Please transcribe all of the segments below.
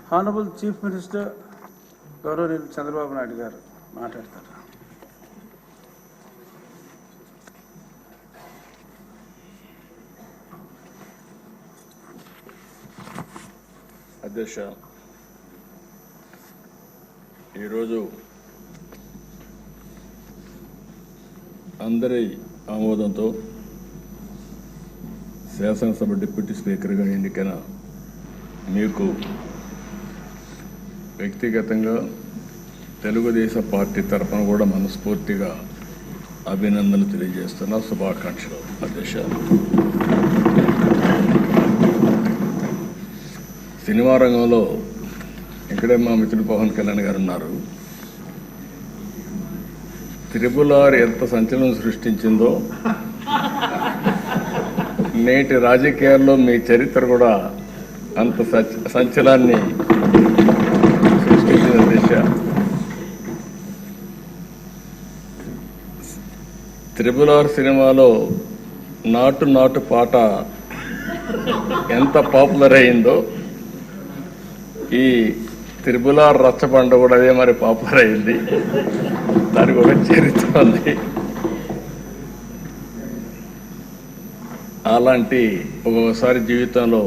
Honourable chief minister గౌరవనీయులు చంద్రబాబు నాయుడు గారు మాట్లాడతారు. అధ్యక్ష, ఈరోజు అందరి ఆమోదంతో శాసనసభ డిప్యూటీ స్పీకర్గా ఎన్నికైన మీకు వ్యక్తిగతంగా తెలుగుదేశం పార్టీ తరఫున కూడా మనస్ఫూర్తిగా అభినందనలు తెలియజేస్తున్నా. శుభాకాంక్షలు అధ్యక్ష. సినిమా రంగంలో ఇక్కడే మా మిత్రుడు పవన్ కళ్యాణ్ గారు ఉన్నారు. త్రిపుల్ ఎంత సంచలనం సృష్టించిందో నేటి రాజకీయాల్లో మీ చరిత్ర కూడా అంత సంచలనాన్ని సృష్టించిన దిశ. త్రిపుల్ సినిమాలో నాటు నాటు పాట ఎంత పాపులర్ అయిందో ఈ త్రిపుల్ రచ్చబండ కూడా అదే మరి పాపులర్ అయింది. దానికి ఒక చరిత్ర ఉంది. అలాంటి ఒక్కొక్కసారి జీవితంలో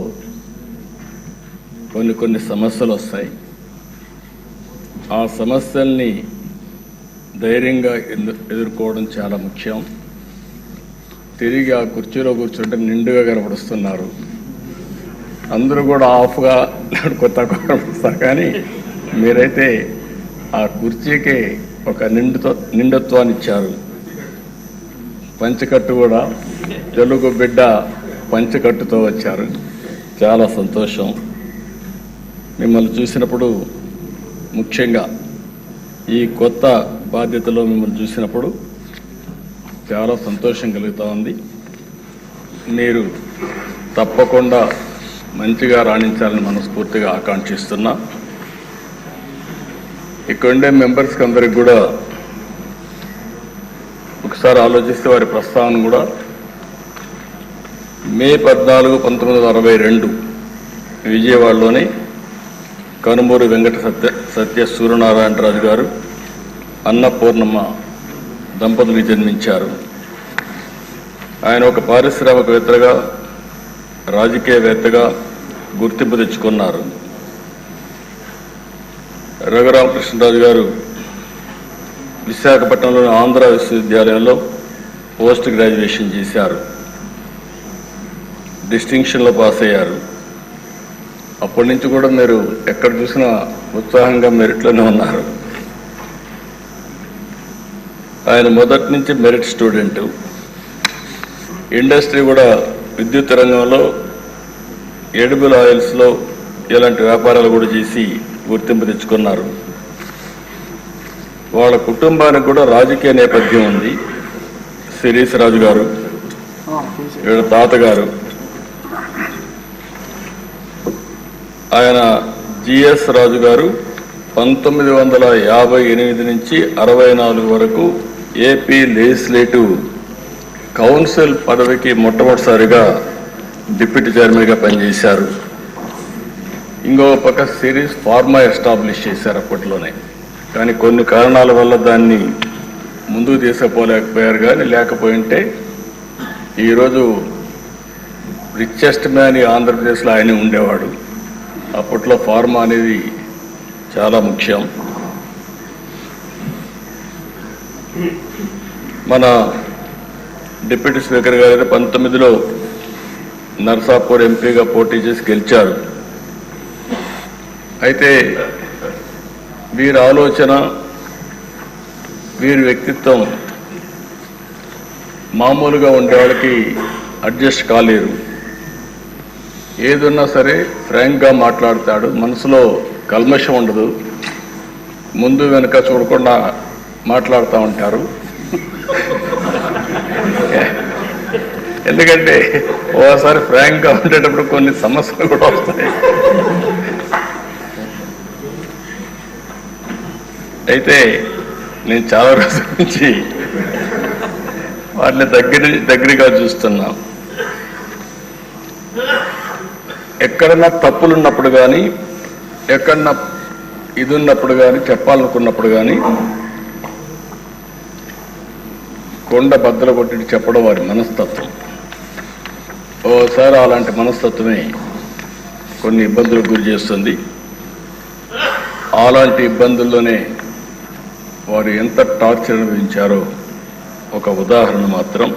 కొన్ని సమస్యలు వస్తాయి. ఆ సమస్యల్ని ధైర్యంగా ఎదుర్కోవడం చాలా ముఖ్యం. తిరిగి ఆ కుర్చీలో కూర్చుంటే నిండుగా కనపడుస్తున్నారు. అందరూ కూడా ఆఫ్గా కొత్త కనపడుస్తారు, కానీ మీరైతే ఆ కుర్చీకి ఒక నిండుత్వాన్ని ఇచ్చారు. పంచకట్టు కూడా తెలుగు బిడ్డ పంచకట్టుతో వచ్చారు. చాలా సంతోషం. మిమ్మల్ని చూసినప్పుడు, ముఖ్యంగా ఈ కొత్త బాధ్యతలో మిమ్మల్ని చూసినప్పుడు చాలా సంతోషం కలుగుతూ ఉంది. మీరు తప్పకుండా మంచిగా రాణించాలని మనస్ఫూర్తిగా ఆకాంక్షిస్తున్నా. ఇక్కడ ఉండే మెంబర్స్కి అందరికి కూడా ఒకసారి ఆలోచిస్తే వారి ప్రస్తావన కూడా మే 14, 1962 విజయవాడలోని కనుమూరు వెంకట సత్య సూర్యనారాయణరాజు గారు, అన్నపూర్ణమ్మ దంపతులు జన్మించారు. ఆయన ఒక పారిశ్రామికవేత్తగా, రాజకీయవేత్తగా గుర్తింపు తెచ్చుకున్నారు. రఘురామకృష్ణరాజు గారు విశాఖపట్నంలోని ఆంధ్ర విశ్వవిద్యాలయంలో పోస్ట్ గ్రాడ్యుయేషన్ చేశారు. డిస్టింక్షన్లో పాస్ అయ్యారు. అప్పటి నుంచి కూడా మీరు ఎక్కడ చూసినా ఉత్సాహంగా మెరిట్లోనే ఉన్నారు. ఆయన మొదటి నుంచి మెరిట్ స్టూడెంటు. ఇండస్ట్రీ కూడా విద్యుత్ రంగంలో, ఎడిబుల్ ఆయిల్స్లో ఇలాంటి వ్యాపారాలు కూడా చేసి గుర్తింపు తెచ్చుకున్నారు. వాళ్ళ కుటుంబానికి కూడా రాజకీయ నేపథ్యం ఉంది. శిరీష్ రాజు గారు, వీళ్ళ తాతగారు, ఆయన జిఎస్ రాజు గారు 1958 నుంచి 64 వరకు ఏపీ లెజిస్లేటివ్ కౌన్సిల్ పదవికి మొట్టమొదటిసారిగా డిప్యూటీ చైర్మన్గా పనిచేశారు. ఇంకో పక్క సిరీస్ ఫార్మా ఎస్టాబ్లిష్ చేశారు అప్పట్లోనే, కానీ కొన్ని కారణాల వల్ల దాన్ని ముందుకు తీసుకుపోలేకపోయారు. కానీ లేకపోయింటే ఈరోజు రిచెస్ట్ మ్యాన్ ఆంధ్రప్రదేశ్లో ఆయనే ఉండేవాడు. అప్పట్లో ఫార్మా అనేది చాలా ముఖ్యం. మన డిప్యూటీ స్పీకర్ గారు 19లో నర్సాపూర్ ఎంపీగా పోటీ చేసి గెలిచారు. అయితే వీరి ఆలోచన, వీరి వ్యక్తిత్వం మామూలుగా ఉండేవాళ్ళకి అడ్జస్ట్ కాలేరు. ఏదున్నా సరే ఫ్రాంక్గా మాట్లాడతాడు. మనసులో కల్మషం ఉండదు. ముందు వెనుక చూడకుండా మాట్లాడుతూ ఉంటారు. ఎందుకంటే ఓసారి ఫ్రాంక్గా ఉండేటప్పుడు కొన్ని సమస్యలు కూడా వస్తాయి. అయితే నేను చాలా రోజుల నుంచి వాటిని దగ్గరగా చూస్తున్నా. ఎక్కడన్నా తప్పులున్నప్పుడు కానీ ఎక్కడన్నా ఇది ఉన్నప్పుడు కానీ చెప్పాలనుకున్నప్పుడు కానీ కొండ బద్దలు కొట్టి చెప్పడం వారి మనస్తత్వం. ఓసారి అలాంటి మనస్తత్వమే కొన్ని ఇబ్బందులకు గురి చేస్తుంది. అలాంటి ఇబ్బందుల్లోనే వారు ఎంత టార్చర్ అనుభవించారో ఒక ఉదాహరణ మాత్రం.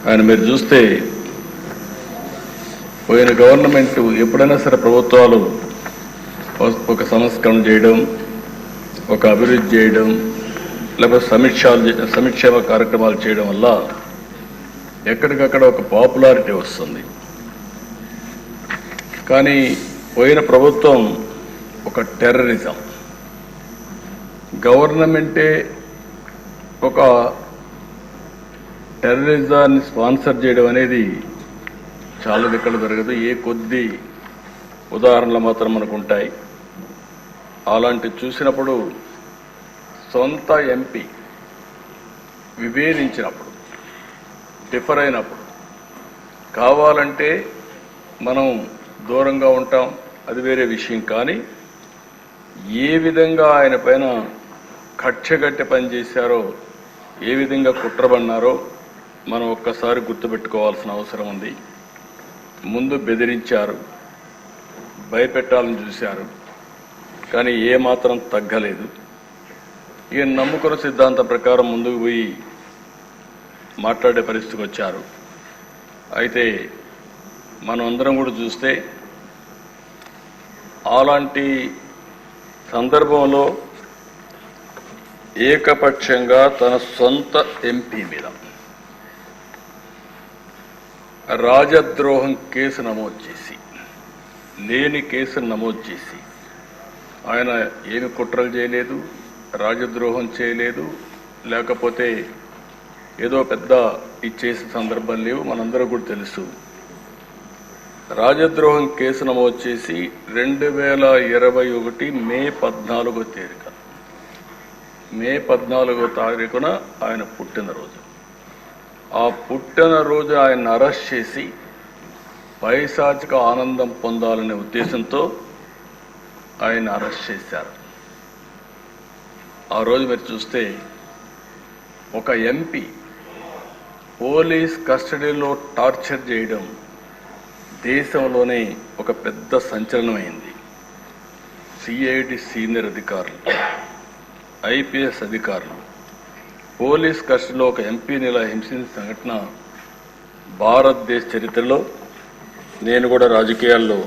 ఆయన మీరు చూస్తే పోయిన గవర్నమెంట్ ఎప్పుడైనా సరే ప్రభుత్వాలు ఒక సంస్కరణ చేయడం, ఒక అభివృద్ధి చేయడం, లేకపోతే సంక్షేమ కార్యక్రమాలు చేయడం వల్ల ఎక్కడికక్కడ ఒక పాపులారిటీ వస్తుంది. కానీ పోయిన ప్రభుత్వం ఒక టెర్రరిజం, గవర్నమెంటే ఒక టెర్రరిజాన్ని స్పాన్సర్ చేయడం అనేది చాలా ఎక్కడ జరగదు. ఏ కొద్ది ఉదాహరణలు మాత్రం మనకు ఉంటాయి. అలాంటి చూసినప్పుడు సొంత ఎంపీ విభేదించినప్పుడు, డిఫర్ అయినప్పుడు కావాలంటే మనం దూరంగా ఉంటాం, అది వేరే విషయం. కానీ ఏ విధంగా ఆయన పైన కక్షగట్టి పనిచేశారో, ఏ విధంగా కుట్రబన్నారో మనం ఒక్కసారి గుర్తుపెట్టుకోవాల్సిన అవసరం ఉంది. ముందు బెదిరించారు, భయపెట్టాలని చూశారు, కానీ ఏమాత్రం తగ్గలేదు. ఈయన నమ్ముకున్న సిద్ధాంతం ప్రకారం ముందుకు పోయి మాట్లాడే పరిస్థితికి వచ్చారు. అయితే మనం అందరం కూడా చూస్తే అలాంటి సందర్భంలో ఏకపక్షంగా తన సొంత ఎంపీ మీద రాజద్రోహం కేసు నమోదు చేసి, లేని కేసును నమోదు చేసి, ఆయన ఏమి కుట్రలు చేయలేదు, రాజద్రోహం చేయలేదు, లేకపోతే ఏదో పెద్ద ఇచ్చేసే సందర్భం లేవు. మనందరూ కూడా తెలుసు. రాజద్రోహం కేసు నమోదు చేసి 2021 మే 14వ తేదీన, మే 14వ తారీఖున ఆయన పుట్టినరోజు. ఆ పుట్టినరోజు ఆయన అరెస్ట్ చేసి పైశాచిక ఆనందం పొందాలనే ఉద్దేశంతో ఆయన అరెస్ట్ చేశారు. ఆ రోజు మీరు చూస్తే ఒక ఎంపీ పోలీస్ కస్టడీలో టార్చర్ చేయడం దేశంలోనే ఒక పెద్ద సంచలనమైంది. సిఐడి సీనియర్ అధికారులు, ఐపీఎస్ అధికారులు పోలీస్ కస్టడీలో ఒక ఎంపీని ఇలా హింసించిన సంఘటన భారతదేశ చరిత్రలో, నేను కూడా రాజకీయాల్లో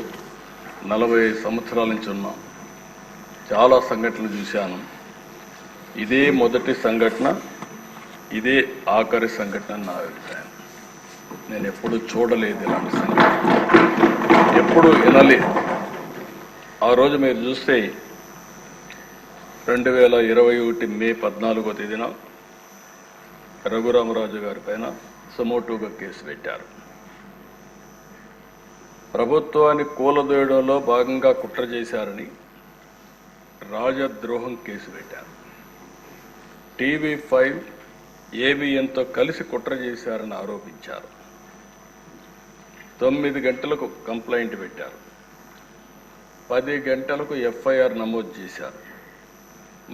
40 సంవత్సరాల నుంచి ఉన్నా, చాలా సంఘటనలు చూశాను. ఇదే మొదటి సంఘటన, ఇదే ఆఖరి సంఘటన నా అభిప్రాయం. నేను ఎప్పుడు చూడలేదు ఇలాంటి సంఘటన, ఎప్పుడు వినలేదు. ఆ రోజు మీరు చూస్తే 2021 మే 14వ తేదీన రఘురామరాజు గారి పైన సమోటోగా కేసు పెట్టారు. ప్రభుత్వాన్ని కూలదోయడంలో భాగంగా కుట్ర చేశారని రాజద్రోహం కేసు పెట్టారు. TV5 ABNతో కలిసి కుట్ర చేశారని ఆరోపించారు. 9 గంటలకు కంప్లైంట్ పెట్టారు, 10 గంటలకు FIR నమోదు చేశారు.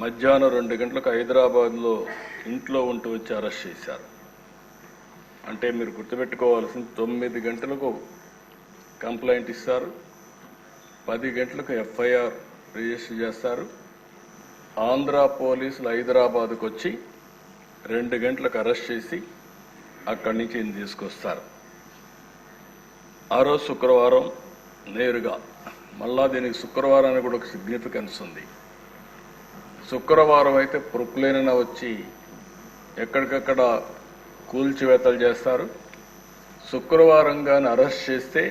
మధ్యాహ్నం 2 గంటలకు హైదరాబాద్లో ఇంట్లో ఉంటూ వచ్చి అరెస్ట్ చేశారు. అంటే మీరు గుర్తుపెట్టుకోవాల్సింది, 9 గంటలకు కంప్లైంట్ ఇస్తారు, 10 గంటలకు FIR రిజిస్టర్ చేస్తారు. ఆంధ్ర పోలీసులు హైదరాబాద్కు వచ్చి 2 గంటలకు అరెస్ట్ చేసి అక్కడి నుంచి ఈయన తీసుకొస్తారు. ఆ రోజు శుక్రవారం నేరుగా, మళ్ళా దీనికి శుక్రవారానికి కూడా ఒక సిగ్నిఫికెన్స్ ఉంది. శుక్రవారం అయితే ప్రొక్లైన్ వచ్చి ఎక్కడికక్కడ కూల్చివేతలు చేస్తారు. శుక్రవారం కానీ అరెస్ట్ చేస్తే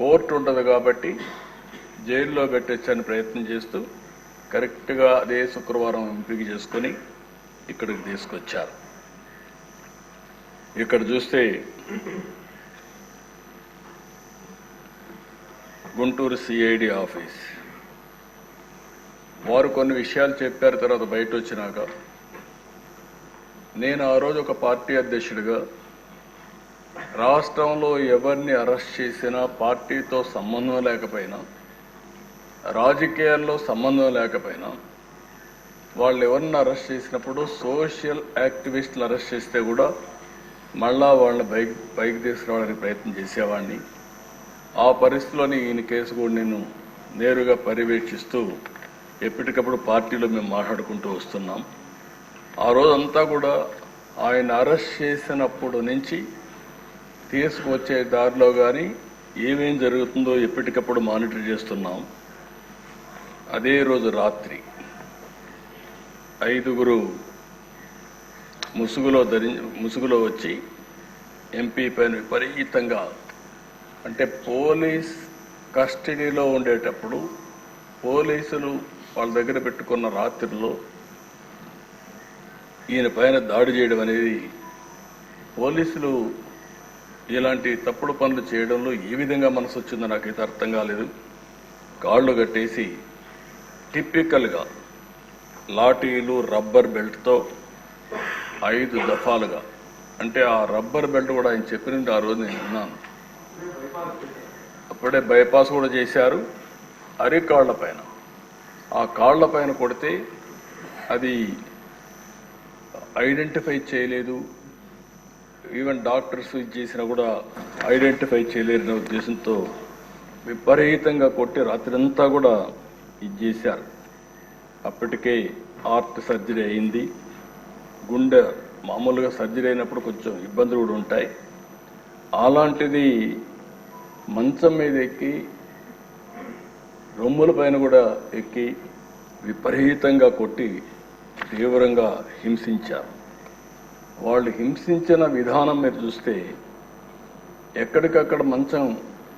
కోర్టు ఉండదు కాబట్టి జైల్లో పెట్టొచ్చని ప్రయత్నం చేస్తూ కరెక్ట్గా అదే శుక్రవారం ఎంపిక చేసుకొని ఇక్కడికి తీసుకొచ్చారు. ఇక్కడ చూస్తే గుంటూరు సిఐడి ఆఫీస్ వారు కొన్ని విషయాలు చెప్పారు. తర్వాత బయట వచ్చినాక నేను ఆ రోజు ఒక పార్టీ అధ్యక్షుడిగా రాష్ట్రంలో ఎవరిని అరెస్ట్ చేసినా పార్టీతో సంబంధం లేకపోయినా రాజకీయాల్లో సంబంధం లేకపోయినా వాళ్ళు ఎవరిని అరెస్ట్ చేసినప్పుడు సోషల్ యాక్టివిస్టులు అరెస్ట్ చేస్తే కూడా మళ్ళా వాళ్ళని పైకి తీసుకురావడానికి ప్రయత్నం చేసేవాడిని. ఆ పరిస్థితిలోని ఈయన కేసు కూడా నేను నేరుగా పర్యవేక్షిస్తూ ఎప్పటికప్పుడు పార్టీలో మేము మాట్లాడుకుంటూ వస్తున్నాం. ఆ రోజంతా కూడా ఆయన అరెస్ట్ చేసినప్పుడు నుంచి తీసుకువచ్చే దారిలో కానీ ఏమేం జరుగుతుందో ఎప్పటికప్పుడు మానిటర్ చేస్తున్నాం. అదే రోజు రాత్రి 5గురు ముసుగులో వచ్చి ఎంపీ పైన విపరీతంగా, అంటే పోలీస్ కస్టడీలో ఉండేటప్పుడు పోలీసులు వాళ్ళ దగ్గర పెట్టుకున్న రాత్రిలో ఈయన పైన దాడి చేయడం అనేది, పోలీసులు ఇలాంటి తప్పుడు పనులు చేయడంలో ఏ విధంగా మనసు వచ్చిందో నాకైతే అర్థం కాలేదు. కాళ్ళు కట్టేసి టిపికల్గా లాఠీలు రబ్బర్ బెల్ట్తో 5 దఫాలుగా, అంటే ఆ రబ్బర్ బెల్ట్ కూడా ఆయన చెప్పినట్టు ఆ రోజు నేను విన్నాను. అప్పుడే బైపాస్ కూడా చేశారు. అరికాళ్ల పైన, ఆ కాళ్ల పైన కొడితే అది ఐడెంటిఫై చేయలేదు. ఈవెన్ డాక్టర్స్ ఇది చేసినా కూడా ఐడెంటిఫై చేయలేరనే ఉద్దేశంతో విపరీతంగా కొట్టి రాత్రంతా కూడా ఇది చేశారు. అప్పటికే హార్ట్ సర్జరీ అయింది. గుండె మామూలుగా సర్జరీ అయినప్పుడు కొంచెం ఇబ్బందులు కూడా ఉంటాయి. అలాంటిది మంచం మీద ఎక్కి రొమ్ముల పైన కూడా ఎక్కి విపరీతంగా కొట్టి తీవ్రంగా హింసించారు. వాళ్ళు హింసించిన విధానం మీరు చూస్తే ఎక్కడికక్కడ మంచం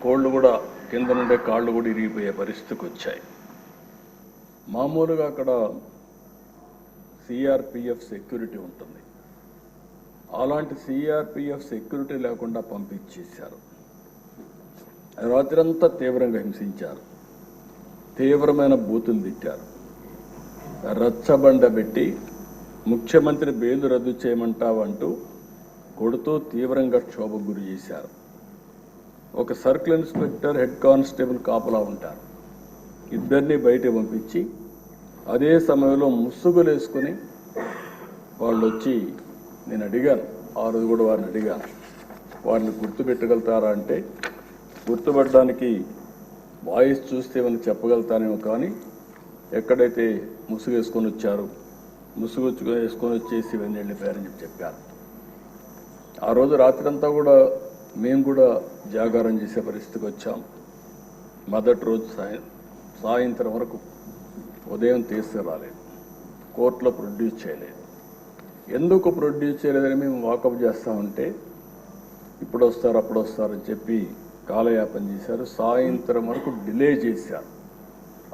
కోళ్ళు కూడా కింద నుండే కాళ్ళు కూడా ఇరిగిపోయే పరిస్థితికి వచ్చాయి. మామూలుగా అక్కడ సిఆర్పిఎఫ్ సెక్యూరిటీ ఉంటుంది. అలాంటి సిఆర్పిఎఫ్ సెక్యూరిటీ లేకుండా పంపించేశారు. రాత్రంతా తీవ్రంగా హింసించారు. తీవ్రమైన బూతులు తిట్టారు. రచ్చబండ పెట్టి ముఖ్యమంత్రి బెయిల్ రద్దు చేయమంటావంటూ కొడుతూ తీవ్రంగా క్షోభకు గురి చేశారు. ఒక సర్కిల్ ఇన్స్పెక్టర్, హెడ్ కానిస్టేబుల్ కాపలా ఉంటారు. ఇద్దరిని బయట పంపించి అదే సమయంలో ముసుగులు వేసుకుని వాళ్ళు వచ్చి, నేను అడిగాను ఆ రోజు కూడా వారిని అడిగాను, వారిని గుర్తుపెట్టగలుగుతారా అంటే గుర్తుపట్టడానికి వాయిస్ చూస్తే ఏమైనా చెప్పగలుగుతానేమో, కానీ ఎక్కడైతే ముసుగు వేసుకొని వచ్చారు, ముసుగు వేసుకొని వచ్చేసి ఇవన్నీ వెళ్ళిపోయారని చెప్పారు. ఆ రోజు రాత్రంతా కూడా మేము కూడా జాగారం చేసే పరిస్థితికి వచ్చాం. మొదటి రోజు సాయంత్రం వరకు ఉదయం తీసుకురాలేదు, కోర్టులో ప్రొడ్యూస్ చేయలేదు. ఎందుకు ప్రొడ్యూస్ చేయలేదని మేము వాకప్ చేస్తామంటే ఇప్పుడు వస్తారు అప్పుడు వస్తారని చెప్పి కాలయాపన చేశారు. సాయంత్రం వరకు డిలే చేశారు.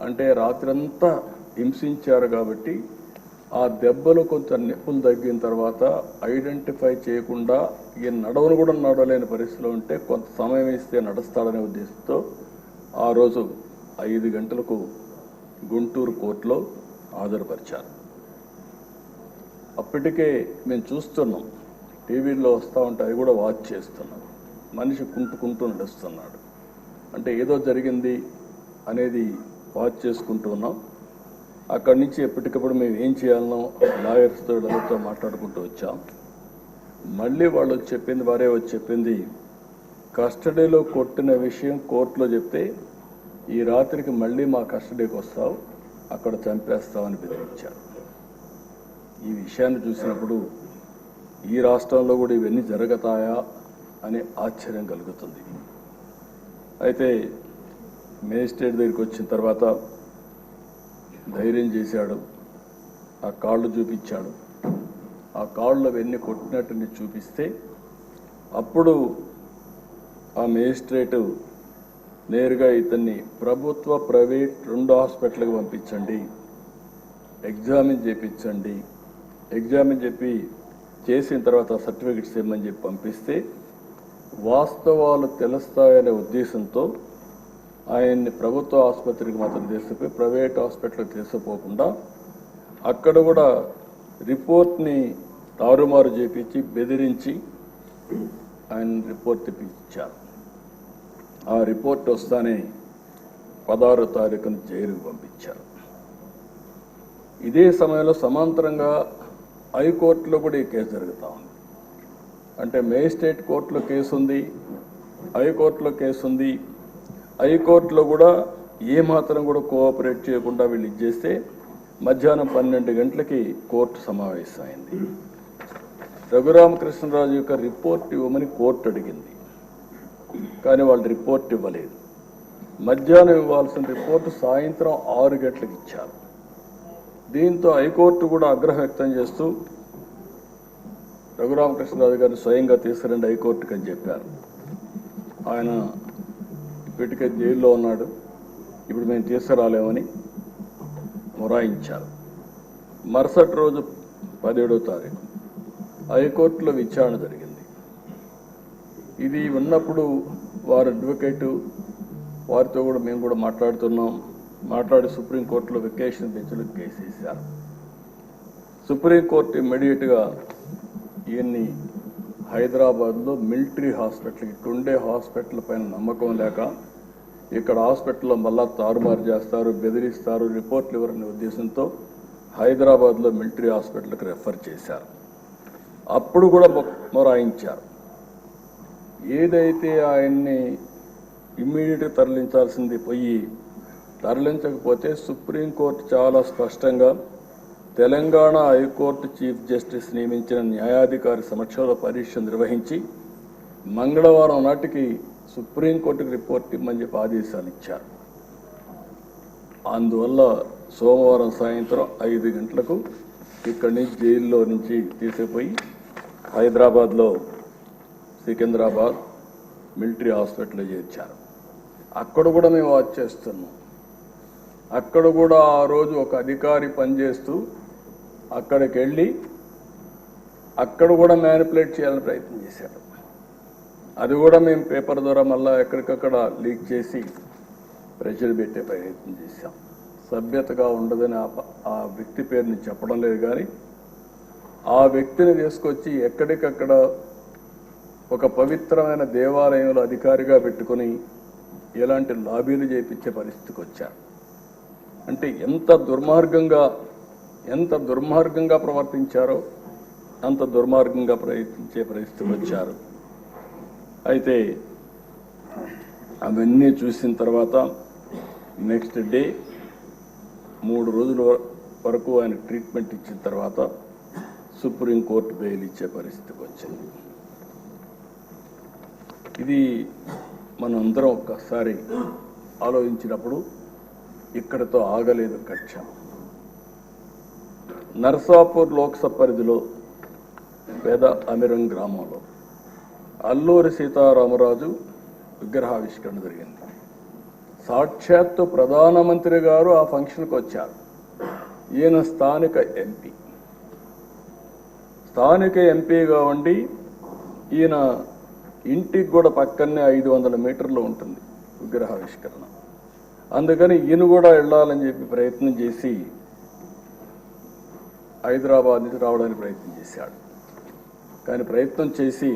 అంటే రాత్రంతా హింసించారు కాబట్టి ఆ దెబ్బలు కొంచెం నొప్పులు తగ్గిన తర్వాత ఐడెంటిఫై చేయకుండా ఈ నడవను కూడా నడవలేని పరిస్థితిలో ఉంటే కొంత సమయం ఇస్తే నడుస్తాడనే ఉద్దేశంతో ఆ రోజు 5 గంటలకు గుంటూరు కోర్టులో హాజరుపరిచారు. అప్పటికే మేము చూస్తున్నాం, టీవీలో వస్తూ ఉంటే అవి కూడా వాచ్ చేస్తున్నాం. మనిషి కుంటుకుంటూ నడుస్తున్నాడు, అంటే ఏదో జరిగింది అనేది వాచ్ చేసుకుంటూ ఉన్నాం. అక్కడి నుంచి ఎప్పటికప్పుడు మేము ఏం చేయాలనో లాయర్స్తో ఎవరితో మాట్లాడుకుంటూ వచ్చాం. మళ్ళీ వాళ్ళు వచ్చి చెప్పింది, వారే వచ్చి చెప్పింది, కస్టడీలో కొట్టిన విషయం కోర్టులో చెప్తే ఈ రాత్రికి మళ్ళీ మా కస్టడీకి వస్తావు, అక్కడ చంపేస్తామని బెదిరించారు. ఈ విషయాన్ని చూసినప్పుడు ఈ రాష్ట్రంలో కూడా ఇవన్నీ జరుగుతాయా అనే ఆశ్చర్యం కలుగుతుంది. అయితే మేజిస్ట్రేట్ దగ్గరికి వచ్చిన తర్వాత ధైర్యం చేశాడు, ఆ కాళ్ళు చూపించాడు. ఆ కాళ్ళు అవన్నీ కొట్టినట్టు చూపిస్తే అప్పుడు ఆ మేజిస్ట్రేటు నేరుగా ఇతన్ని ప్రభుత్వ ప్రైవేట్ 2 హాస్పిటల్కి పంపించండి, ఎగ్జామిన్ చేయించండి, ఎగ్జామిన్ చేసిన తర్వాత సర్టిఫికెట్స్ ఇవ్వమని చెప్పి పంపిస్తే వాస్తవాలు తెలుస్తాయనే ఉద్దేశంతో ఆయన్ని ప్రభుత్వ ఆసుపత్రికి మాత్రం తీసుకుపోయి ప్రైవేట్ హాస్పిటల్కి తీసుకుపోకుండా అక్కడ కూడా రిపోర్ట్ని తారుమారు చేపించి బెదిరించి ఆయన రిపోర్ట్ తెప్పించారు. ఆ రిపోర్ట్ వస్తానే 16వ తారీఖున జైలుకు పంపించారు. ఇదే సమయంలో సమాంతరంగా హైకోర్టులో కూడా ఈ కేసు జరుగుతూ ఉంది. అంటే మేజిస్ట్రేట్ కోర్టులో కేసు ఉంది, హైకోర్టులో కేసు ఉంది. హైకోర్టులో కూడా ఏమాత్రం కూడా కోఆపరేట్ చేయకుండా వీళ్ళు ఇచ్చేస్తే మధ్యాహ్నం 12 గంటలకి కోర్టు సమావేశమైంది. రఘురామకృష్ణరాజు యొక్క రిపోర్ట్ ఇవ్వమని కోర్టు అడిగింది, కానీ వాళ్ళు రిపోర్ట్ ఇవ్వలేదు. మధ్యాహ్నం ఇవ్వాల్సిన రిపోర్టు సాయంత్రం 6 గంటలకు ఇచ్చారు. దీంతో హైకోర్టు కూడా ఆగ్రహం వ్యక్తం చేస్తూ రఘురామకృష్ణరాజు గారిని స్వయంగా తీసుకురండి హైకోర్టుకి అని చెప్పారు. ఆయన ఇప్పటికే జైల్లో ఉన్నాడు, ఇప్పుడు మేము తీసుకురాలేమని మొరాయించారు. మరుసటి రోజు 17వ తారీఖు హైకోర్టులో విచారణ జరిగింది. ఇది ఉన్నప్పుడు వారి అడ్వకేటు వారితో కూడా మేము కూడా మాట్లాడి సుప్రీంకోర్టులో వెకేషన్ బెంచ్లో కేసు వేశారు. సుప్రీంకోర్టు ఇమ్మీడియట్గా ఈయన్ని హైదరాబాద్లో మిలిటరీ హాస్పిటల్, ఇక్కడుండే హాస్పిటల్ పైన నమ్మకం లేక ఇక్కడ హాస్పిటల్లో మళ్ళా తారుమారు చేస్తారు, బెదిరిస్తారు, రిపోర్ట్లు ఇవ్వరనే ఉద్దేశంతో హైదరాబాద్లో మిలిటరీ హాస్పిటల్కి రెఫర్ చేశారు. అప్పుడు కూడా మొరాయించారు. ఏదైతే ఆయన్ని ఇమ్మీడియట్గా తరలించాల్సింది పోయి తరలించకపోతే సుప్రీంకోర్టు చాలా స్పష్టంగా తెలంగాణ హైకోర్టు చీఫ్ జస్టిస్ నియమించిన న్యాయాధికారి సమక్షంలో పరీక్ష నిర్వహించి మంగళవారం నాటికి సుప్రీంకోర్టుకు రిపోర్ట్ ఇమ్మని చెప్పి ఆదేశాలు ఇచ్చారు. అందువల్ల సోమవారం సాయంత్రం 5 గంటలకు ఇక్కడి నుంచి జైల్లో నుంచి తీసుకుపోయి హైదరాబాద్లో సికింద్రాబాద్ మిలిటరీ హాస్పిటల్లో చేర్చారు. అక్కడ కూడా మేము వాచ్ చేస్తున్నాం. అక్కడ కూడా ఆ రోజు ఒక అధికారి పనిచేస్తూ అక్కడికి వెళ్ళి అక్కడ కూడా మ్యానిపులేట్ చేయాలని ప్రయత్నం చేశాడు. అది కూడా మేము పేపర్ ద్వారా మళ్ళీ ఎక్కడికక్కడ లీక్ చేసి ప్రెషర్ పెట్టే ప్రయత్నం చేశాం. సభ్యతగా ఉండదని ఆ వ్యక్తి పేరుని చెప్పడం లేదు, కానీ ఆ వ్యక్తిని తీసుకొచ్చి ఎక్కడికక్కడ ఒక పవిత్రమైన దేవాలయంలో అధికారిగా పెట్టుకుని ఎలాంటి లాబీలు చేయించే పరిస్థితికి వచ్చారు. అంటే ఎంత దుర్మార్గంగా ప్రవర్తించారో అంత దుర్మార్గంగా ప్రయత్నించే పరిస్థితికి వచ్చారు. అయితే అవన్నీ చూసిన తర్వాత నెక్స్ట్ డే 3 రోజుల వరకు ఆయన ట్రీట్మెంట్ ఇచ్చిన తర్వాత సుప్రీంకోర్టు బెయిల్ ఇచ్చే పరిస్థితికి వచ్చింది. ఇది మనందరం ఒక్కసారి ఆలోచించినప్పుడు ఇక్కడతో ఆగలేదు కక్ష. నర్సాపూర్ లోక్సభ పరిధిలో పేద అమిరం గ్రామంలో అల్లూరి సీతారామరాజు విగ్రహావిష్కరణ జరిగింది. సాక్షాత్తు ప్రధానమంత్రి గారు ఆ ఫంక్షన్కి వచ్చారు. ఈయన స్థానిక ఎంపీగా ఉండి ఈయన ఇంటికి కూడా పక్కనే 500 మీటర్లు ఉంటుంది విగ్రహావిష్కరణ. అందుకని ఈయన కూడా వెళ్ళాలని చెప్పి ప్రయత్నం చేసి హైదరాబాద్ నుంచి రావడానికి ప్రయత్నం చేశాడు. కానీ ప్రయత్నం చేసి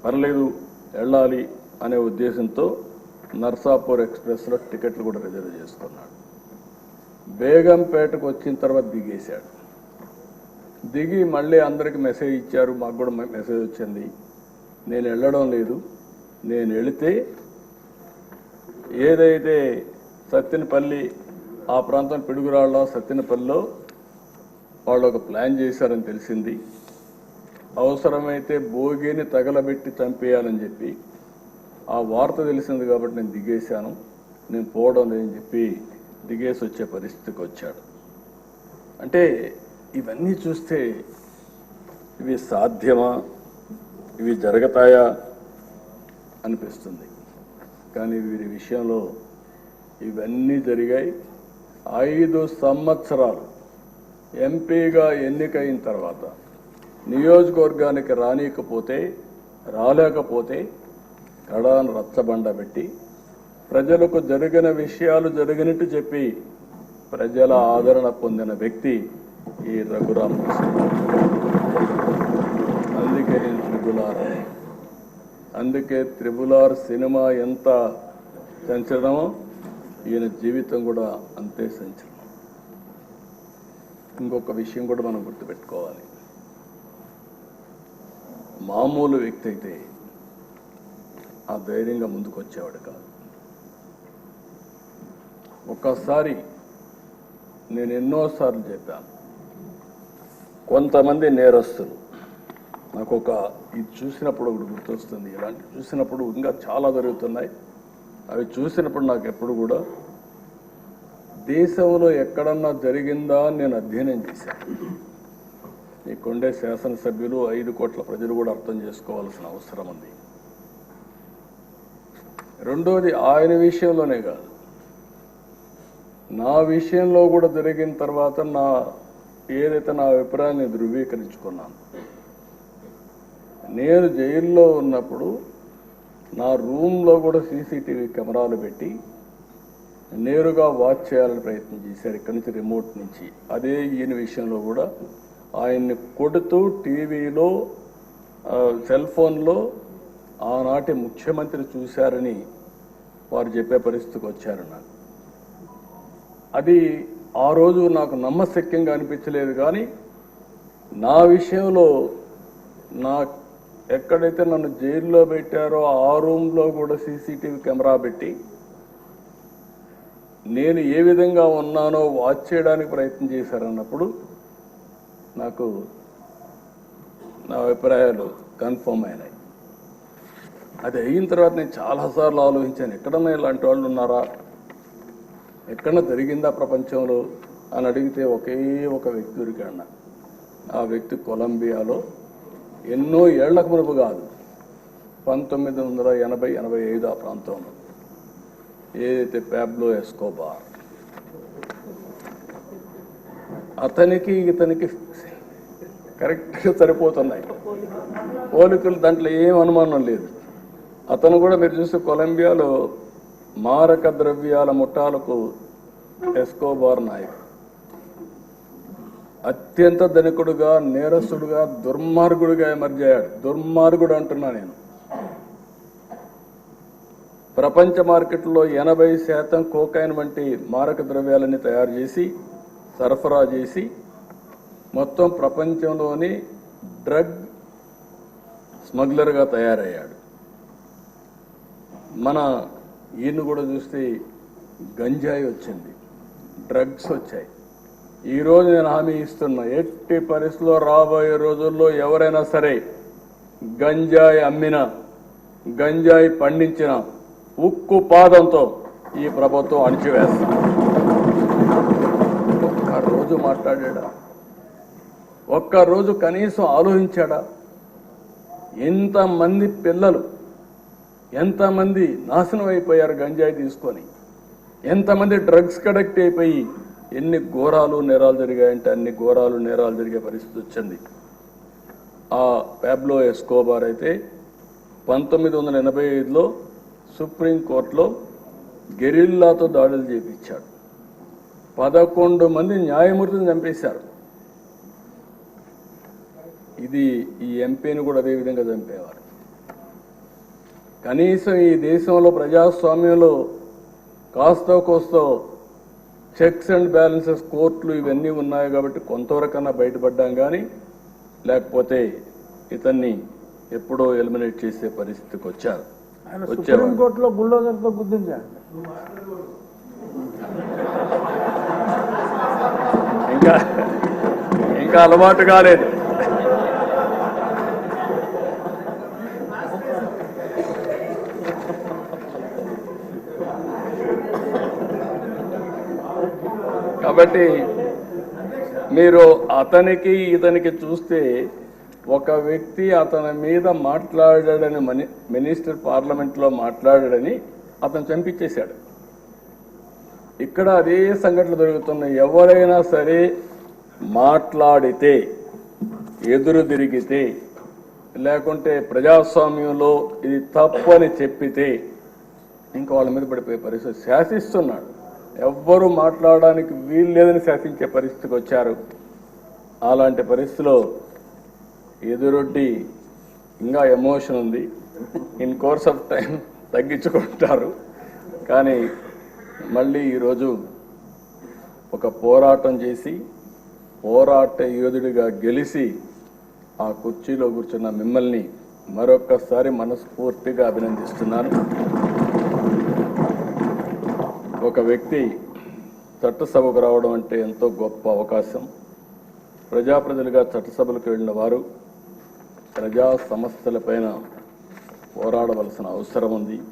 పర్లేదు వెళ్ళాలి అనే ఉద్దేశంతో నర్సాపూర్ ఎక్స్ప్రెస్లో టికెట్లు కూడా రిజర్వ్ చేసుకున్నాడు. బేగంపేటకు వచ్చిన తర్వాత దిగేశాడు. దిగి మళ్ళీ అందరికి మెసేజ్ ఇచ్చారు, మాకు కూడా మెసేజ్ వచ్చింది, నేను వెళ్ళడం లేదు, నేను వెళితే ఏదైతే సత్తెనపల్లి ఆ ప్రాంతం పిడుగురాళ్ళ సత్తెనపల్లిలో వాళ్ళు ఒక ప్లాన్ చేశారని తెలిసింది, అవసరమైతే భోగిని తగలబెట్టి చంపేయాలని చెప్పి ఆ వార్త తెలిసింది కాబట్టి నేను దిగేశాను, నేను పోవడం లేదని చెప్పి దిగేసి వచ్చే పరిస్థితికి వచ్చాడు. అంటే ఇవన్నీ చూస్తే ఇవి సాధ్యమా, ఇవి జరుగుతాయా అనిపిస్తుంది. కానీ వీరి విషయంలో ఇవన్నీ జరిగాయి. 5 సంవత్సరాలు ఎంపీగా ఎన్నికైన తర్వాత నియోజకవర్గానికి రాలేకపోతే కడాను రచ్చబండ పెట్టి ప్రజలకు జరిగిన విషయాలు జరిగినట్టు చెప్పి ప్రజల ఆదరణ పొందిన వ్యక్తి ఈ రఘురామకృష్ణ. అందుకే త్రిబుల్ ఆర్ సినిమా ఎంత సంచలనమో ఈయన జీవితం కూడా అంతే సంచలనం. ఇంకొక విషయం కూడా మనం గుర్తుపెట్టుకోవాలి. మామూలు వ్యక్తి అయితే ఆ ధైర్యంగా ముందుకు వచ్చేవాడు కాదు. ఒక్కసారి నేను ఎన్నోసార్లు చెప్పాను, కొంతమంది నేరస్తులు నాకు ఇది చూసినప్పుడు ఒకటి గుర్తొస్తుంది. ఇలాంటి చూసినప్పుడు ఇంకా చాలా జరుగుతున్నాయి. అవి చూసినప్పుడు నాకు ఎప్పుడు కూడా దేశంలో ఎక్కడన్నా జరిగిందా అని నేను అధ్యయనం చేశాను. ఇక్కడుండే శాసనసభ్యులు 5 కోట్ల ప్రజలు కూడా అర్థం చేసుకోవాల్సిన అవసరం ఉంది. రెండోది, ఆయన విషయంలోనే కాదు, నా విషయంలో కూడా జరిగిన తర్వాత ఏదైతే నా అభిప్రాయాన్ని ధృవీకరించుకున్నాను. నేను జైల్లో ఉన్నప్పుడు నా రూమ్లో కూడా సీసీటీవీ కెమెరాలు పెట్టి నేరుగా వాచ్ చేయాలని ప్రయత్నం చేశారు ఇక్కడి నుంచి, రిమోట్ నుంచి. అదే ఈయన విషయంలో కూడా ఆయన్ని కొడుతూ టీవీలో సెల్ ఫోన్లో ఆనాటి ముఖ్యమంత్రి చూశారని వారు చెప్పే పరిస్థితికి వచ్చారు. నాకు అది ఆ రోజు నాకు నమ్మశక్యంగా అనిపించలేదు. కానీ నా విషయంలో ఎక్కడైతే నన్ను జైల్లో పెట్టారో ఆ రూమ్లో కూడా సీసీటీవీ కెమెరా పెట్టి నేను ఏ విధంగా ఉన్నానో వాచ్ చేయడానికి ప్రయత్నం చేశారన్నప్పుడు నాకు నా అభిప్రాయాలు కన్ఫర్మ్ అయినాయి. అది అయిన తర్వాత నేను చాలాసార్లు ఆలోచించాను, ఎక్కడన్నా ఇలాంటి వాళ్ళు ఉన్నారా, ఎక్కడన్నా జరిగిందా ప్రపంచంలో అని అడిగితే ఒకే ఒక వ్యక్తి దొరికాడు. ఆ వ్యక్తి కొలంబియాలో ఎన్నో ఏళ్లకు మునుపు కాదు, 1980-85 ఆ ప్రాంతంలో ఏదైతే పాబ్లో ఎస్కోబార్, అతనికి ఇతనికి కరెక్ట్గా సరిపోతున్నాయి పోలికలు, దాంట్లో ఏం అనుమానం లేదు. అతను కూడా మీరు చూస్తే కొలంబియాలో మారక ద్రవ్యాల ముఠాలకు ఎస్కోబార్ నాయకుడు. అత్యంత ధనికుడుగా, నేరస్తుడుగా, దుర్మార్గుడుగా ఎమర్జ్ అయ్యాడు. దుర్మార్గుడు అంటున్నా నేను. ప్రపంచ మార్కెట్లో 80% కోకైన్ వంటి మారక ద్రవ్యాలని తయారు చేసి సరఫరా చేసి మొత్తం ప్రపంచంలోని డ్రగ్ స్మగ్లర్గా తయారయ్యాడు. మన ఈయన కూడా చూస్తే గంజాయి వచ్చింది, డ్రగ్స్ వచ్చాయి. ఈరోజు నేను హామీ ఇస్తున్నా, ఎట్టి పరిస్థితుల్లో రాబోయే రోజుల్లో ఎవరైనా సరే గంజాయి అమ్మినా, గంజాయి పండించిన ఉక్కు పాదంతో ఈ ప్రభుత్వం అణిచివేస్తుంది. ఒక్కరోజు మాట్లాడా? ఒక్కరోజు కనీసం ఆలోచించాడా? ఎంతమంది పిల్లలు, ఎంతమంది నాశనం అయిపోయారు గంజాయి తీసుకొని, ఎంతమంది డ్రగ్స్ కడెక్ట్ అయిపోయి ఎన్ని ఘోరాలు నేరాలు జరిగాయంటే అన్ని ఘోరాలు నేరాలు జరిగే పరిస్థితి వచ్చింది. ఆ పాబ్లో ఎస్కోబార్ అయితే 1985లో సుప్రీంకోర్టులో గెరిల్లాతో దాడులు చేయించాడు. 11 మంది న్యాయమూర్తిని చంపేశారు. ఈ ఎంపీని కూడా అదే విధంగా చంపేవారు. కనీసం ఈ దేశంలో ప్రజాస్వామ్యంలో కాస్తో కోస్తో చెక్స్ అండ్ బ్యాలెన్సెస్, కోర్టులు ఇవన్నీ ఉన్నాయి కాబట్టి కొంతవరకన్నా బయటపడ్డాం. కానీ లేకపోతే ఇతన్ని ఎప్పుడో ఎలిమినేట్ చేసే పరిస్థితికి వచ్చారు. సుప్రీంకోర్టులో బుల్డోజర్తో గుర్తించారు. ఇంకా అలవాటు కాలేదు. కాబట్టి మీరు అతనికి ఇతనికి చూస్తే ఒక వ్యక్తి అతని మీద మాట్లాడాడని, మినిస్టర్ పార్లమెంట్లో మాట్లాడాడని అతను చంపించేశాడు. ఇక్కడ అదే సంఘటనలు జరుగుతున్నాయి. ఎవరైనా సరే మాట్లాడితే, ఎదురు తిరిగితే, లేకుంటే ప్రజాస్వామ్యంలో ఇది తప్పని చెప్పితే ఇంకా వాళ్ళ మీద పడిపోయే పరిస్థితి. శాసిస్తున్నాడు, ఎవ్వరూ మాట్లాడడానికి వీలు లేదని శాసించే పరిస్థితికి వచ్చారు. అలాంటి పరిస్థితిలో ఎదురొడ్డి ఇంకా ఎమోషన్ ఉంది, ఇన్ కోర్స్ ఆఫ్ టైం తగ్గించుకుంటారు. కానీ మళ్ళీ ఈరోజు ఒక పోరాటం చేసి పోరాట యోధుడిగా గెలిచి ఆ కుర్చీలో కూర్చున్న మిమ్మల్ని మరొక్కసారి మనస్ఫూర్తిగా అభినందిస్తున్నాను. ఒక వ్యక్తి చట్టసభకు రావడం అంటే ఎంతో గొప్ప అవకాశం. ప్రజాప్రతినిధులుగా చట్టసభలకు వెళ్ళిన వారు ప్రజా సమస్యలపైన పోరాడవలసిన అవసరం ఉంది.